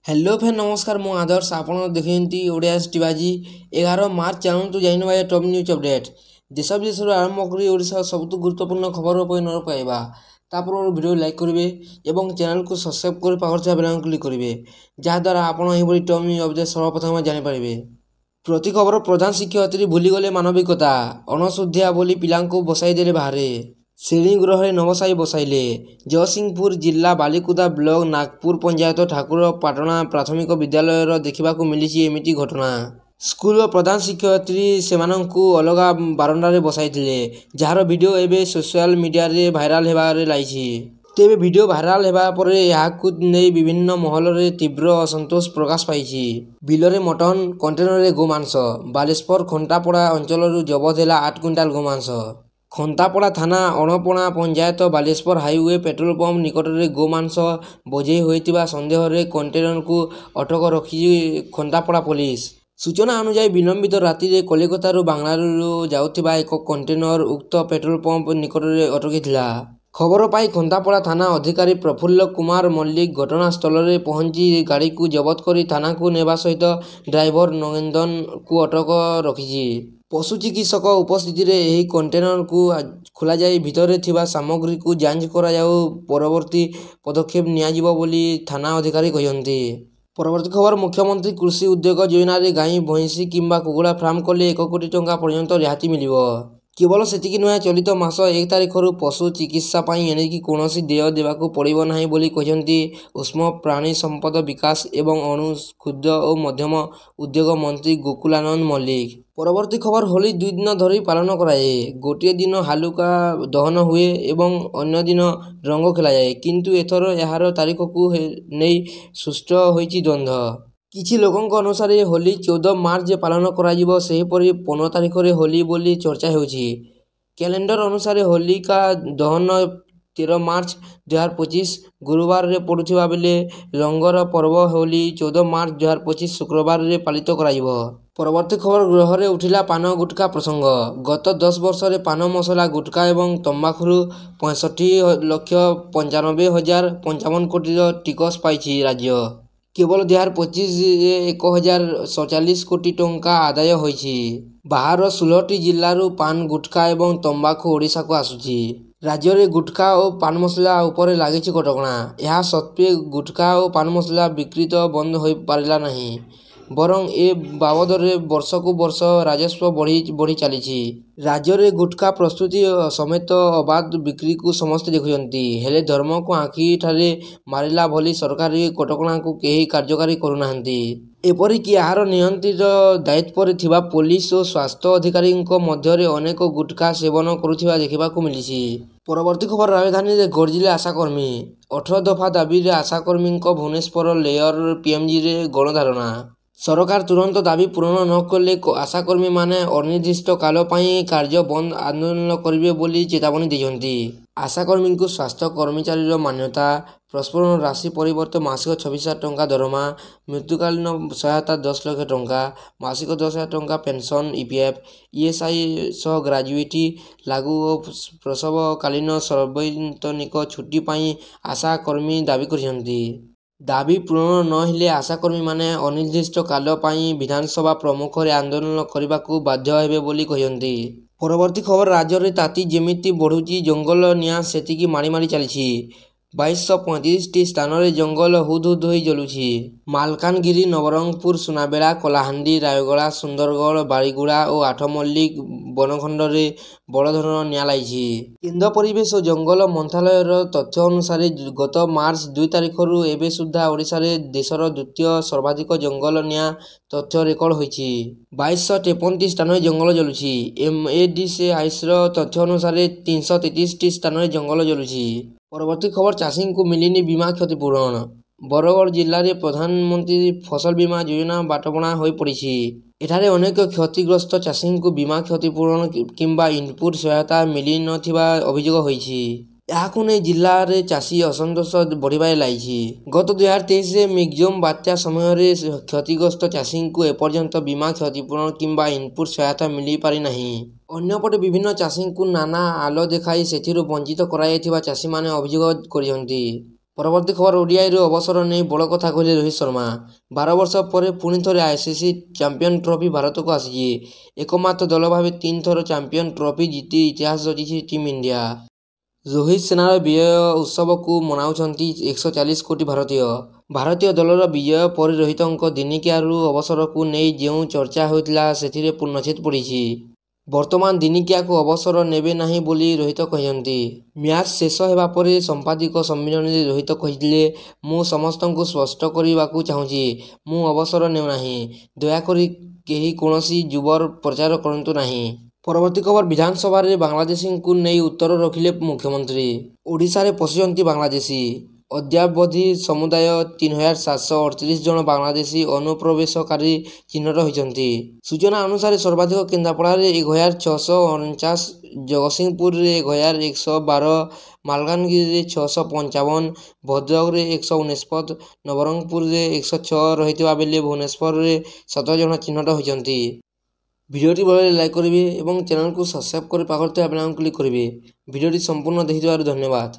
Hello friend नमस्कार मु आदर्श आपण देखते ओडिया टीवाजी 11 मार्च चलतु जाइनवा टॉप न्यूज अपडेट देश विदेश आरंभ कर ओडिशा सबुठ गुरुत्वपूर्ण खबर न पाइबा तापर वीडियो लाइक करेंगे और चैनल को सब्सक्राइब कर पाखर बेल क्लिक करेंगे जहाद्वारा आपड़ी टॉप न्यूज अपडेट सर्वप्रथम जानीपारे। प्रति खबर प्रधान शिक्षयित्री भूलीगले मानविकता अणसुधिया बोली पिलांको बसाईदेले बाहरे श्रेणी गृह नवसाई बसाइले। जयसिंहपुर जिला बालिकुदा ब्लॉक नागपुर पंचायत ठाकुर पाटणा प्राथमिक विद्यालय देखा मिली एमती घटना। स्कूल प्रधान शिक्षयित्री से अलग बारंडारे बसाई जार वीडियो एवं सोशल मीडिया रे भाइराल होबार लागी। तेबे वीडियो भाइराल होगा पर नहीं विभिन्न महल में तीव्र असंतोष प्रकाश पाई। बिलरे मटन कंटेनर गोमांस बालेश्वर खंटापड़ा अंचल जबत है 8 क्विंटाल गोमांस। खंतापड़ा थाना Anpana panchayat Baleshwar highway petrol pump निकट में गोमांस बोझे होता सन्देह रे कंटेनर को अटक रखी खंतापड़ा पुलिस। सूचना अनुसार विलंबित राति में कलिकता बांगलुरु जाउथिबा एक कंटेनर उक्त पेट्रोल पंप निकट में अटकी। खबर पाई खंतापड़ा थाना अधिकारी प्रफुल्ल कुमार मल्लिक घटनास्थल में पहुंची गाड़ी को जबत कर थाना को नेबा सहित ड्राइवर नगेंदन को अटक रखी। पशु चिकित्सक उपस्थिति रे यही कंटेनर को खोल जाए भितर थिबा सामग्री को जांच करा जाऊ परवर्ती पदक्षेप नियाजिबो बोली थाना अधिकारी कहते। परवर्ती खबर मुख्यमंत्री कृषि उद्योग योजना रे गाई भैंसी किंबा कुकुड़ा फार्म कले 1 कोटी टंका पर्यंत रिहाती मिलिबो। केवल सेतिकी नुहे चलित मास 1 तारिख पशु चिकित्सा एणिकी कौन देय देवाक पड़ो ना बोली कहते उष्म प्राणी संपद विकास एवं अणु क्षुद्र और मध्यम उद्योग मंत्री गोकुलानंद मल्लिक। परवर्ती खबर होली 2 दिन धरी पालन कराए। गोटे दिन हालुका दहन हुए एवं अन्य दिन रंग खेल जाए किंतु एथर यार तारीख को नहीं सुष्ट होइछि द्वंद्व। किछि लोकंक अनुसार होली 14 मार्च पालन करा सेहीपरि 15 तारिख रे होली बोली चर्चा होछि। कैलेंडर अनुसार होली का दहन 13 मार्च 2025 गुरुवार रे पड़ुथिबा बेले रंगर पर्व होली 14 मार्च 2025 शुक्रवार रे पालित कराइबो। परवर्ती खबर ग्रह रे उठिला पान गुटखा प्रसंग। गत 10 वर्ष रे पान मसला गुटखा एवं तंबाखुरु 65,95,055 कोटी टिकस पाइछि राज्य। केवल 2025 1047 कोटी टंका आदाय होइछि। बाहर 16टी जिल्लारू पान गुटखा एवं तंबाकू ओडिशा को आसुछि। राज्य में गुटखा और पान मसला उपर लागिछि कटकणा। यह सत्वे गुटखा और पान मसला बिक्री तो बंद हो पारिला नहीं बरं ए बाबद वर्ष को वर्ष राजस्व बढ़ी चली। राज्य में गुटखा प्रस्तुति समेत अबाध बिक्री को समस्ते देखुंती हेले धर्म को आखि ठारे मारिला भली सरकारी कटकणा को कहीं कार्यकारी करूनाहांती। एपरिक यार नियंत्रित दायित्व थिबा पुलिस और स्वास्थ्य अधिकारी मध्य अनेक गुटखा सेवन करुथिबा देखा मिली। परवर्ती खबर राजधानी रे गर्जिले आशाकर्मी। 18 दफा दाबी आशाकर्मी भुवनेश्वर लेयर पीएमजी रे गणधारणा। सरकार तुरंत दाबी पूरण न कले आशाकर्मी माने अनिर्दिष्ट काल पई कार्य बंद आंदोलन करेंगे बोली चेतावनी देते। आशाकर्मी को स्वास्थ्य कर्मचारी मान्यता प्रस्फुरण राशि परिवर्ते मासिक 26,000 टंका दरमा मृत्युकालीन सहायता 10 लाख टंका मासिक 10,000 टंका पेंशन ईपीएफ ईएसआई सह ग्रेजुएटी लागू और प्रसवकालीन सार्वजनिक छुट्टी पाई आशाकर्मी दाबी करछन्ती। दाबी पूरण न हेले आशाकर्मी माने अनिर्दिष्ट काल पई विधानसभा प्रमुख आंदोलन करने को बाध्य हेबे बोली कहते। परवर्ती खबर राज्य में ताती जेमिति बढ़ुची जंगल निया सेतिकी मारी मारी चली। 2235 स्थान में जंगल हुद हुद हो जलुछि। मालकानगिरी नवरंगपुर सुनाबेड़ा कलाहांडी रायगड़ा सुंदरगढ़ बाड़ीगुड़ा और आठमल्लिक बनखंड में बड़ धरण निया लागिछि। केन्द्र परिवेश और जंगल मंत्रालय तथ्य अनुसार गत मार्च 2 तारिख एबे सुधा ओडिशा रे देशर द्वितीय सर्वाधिक जंगल निया तथ्य रेकर्ड होइछि। 2253 स्थान में जंगल जलुछि। MADCIS तथ्य अनुसार 333 स्थान में जंगल जलुछि। परवर्ती खबर चाषी को मिलनी बीमा क्षतिपूरण। बरगढ़ जिले में प्रधानमंत्री फसल बीमा योजना बाटबणा हो पड़ी। एठारे अनेक क्षतिग्रस्त चाषी को बीमा क्षतिपूरण किंबा इनपुट सहायता मिली नथिबा अभियोग होइछि। याकु नै जिल्ला रे चाषी असंतोष बढ़िबारे लागिछि। गत 2023 रे मिगजोम बात्या समय रे क्षतिग्रस्त चाषी को एपर्यंत बीमा क्षतिपूरण किंबा इनपुट सहायता मिली पारि नाही। अन्यपटे विभिन्न चाषी को नाना आलो देखाई सेथिरु वंचित कराइथिबा चाषी माने अभियोग करिसंती। ପରବର୍ତ୍ତୀ ଖବର ଓଡିଆଇରୁ ଅବସର ନେଇ ବଡ଼ କଥା କହିଲେ ରୋହିତ ଶର୍ମା। 12 ବର୍ଷ ପରେ ପୁଣି ଥରେ ଆଇସିସି ଚାମ୍ପିୟନ୍ ଟ୍ରଫି ଭାରତକୁ ଆସିଛି। ଏକମାତ୍ର ଦଳ ଭାବେ 3 ଥର ଚାମ୍ପିୟନ୍ ଟ୍ରଫି ଜିତି ଇତିହାସ ରଚିଛି ଟିମ୍ ଇଣ୍ଡିଆ। ରୋହିତ ସେନାର ବିଜୟ ଉତ୍ସବକୁ ମନାଉଛନ୍ତି 140 କୋଟି ଭାରତୀୟ। ଭାରତୀୟ ଦଳର ବିଜୟ ପରେ ରୋହିତଙ୍କ ଦିନିକିଆରୁ ଅବସରକୁ ନେଇ ଯେଉଁ ଚର୍ଚ୍ଚା ହେଉଥିଲା ସେଥିରେ ପୂର୍ଣ୍ଣଚ୍ଛେଦ ପଡ଼ିଛି। ବର୍ତ୍ତମାନ ଦିନିକିଆକୁ ଅବସର ନେବେ ନାହିଁ ବୋଲି ରୋହିତ କହିଛନ୍ତି। ମ୍ୟାଚ୍ ଶେଷ ହେବା ପରେ ସାମ୍ବାଦିକ ସମ୍ମିଳନୀରେ ରୋହିତ କହିଥିଲେ, ମୁଁ ସମସ୍ତଙ୍କୁ ସ୍ପଷ୍ଟ କରିବାକୁ ଚାହୁଁଛି, ମୁଁ ଅବସର ନେଉନାହିଁ। ଦୟାକରି କେହି କୌଣସି ଯୁବର ପ୍ରଚାର କରନ୍ତୁ ନାହିଁ। ପରବର୍ତ୍ତୀ ଖବର ବିଧାନସଭାରେ ବାଂଲାଦେଶୀଙ୍କୁ ନେଇ ଉତ୍ତର ରଖିଲେ ମୁଖ୍ୟମନ୍ତ୍ରୀ। ଓଡ଼ିଶାରେ ପଶିଛନ୍ତି ବାଂଲାଦେଶୀ। ଅଦ୍ୟାବଧି ସମୁଦାୟ 3738 ଜଣ ବାଂଲାଦେଶୀ ଅନୁପ୍ରବେଶକାରୀ ଚିହ୍ନଟ ହୋଇଛନ୍ତି। ସୂଚନା ଅନୁସାରେ ସର୍ବାଧିକ କେନ୍ଦ୍ରାପଡ଼ାରେ 1649, ଜଗତସିଂହପୁରରେ 1112, ମାଲକାନଗିରିରେ 655, ଭଦ୍ରକରେ 149, ନବରଙ୍ଗପୁରରେ 106 ରହିଥିବା ବେଳେ ଭୁବନେଶ୍ୱରରେ 17 ଜଣ ଚିହ୍ନଟ ହୋଇଛନ୍ତି। ଭିଡ଼ିଓଟି ଭଲ ଲାଗିଲେ ଲାଇକ୍ କରିବେ ଏବଂ ଚ୍ୟାନେଲକୁ ସବସ୍କ୍ରାଇବ୍ କରି ପାଖରେ ଥିବା ବେଲ୍ ଆଇକନ୍ କ୍ଲିକ୍ କରିବେ। ଭିଡ଼ିଓଟି ସମ୍ପୂର୍ଣ୍ଣ ଦେଖିଥିବାରୁ ଧନ୍ୟବାଦ।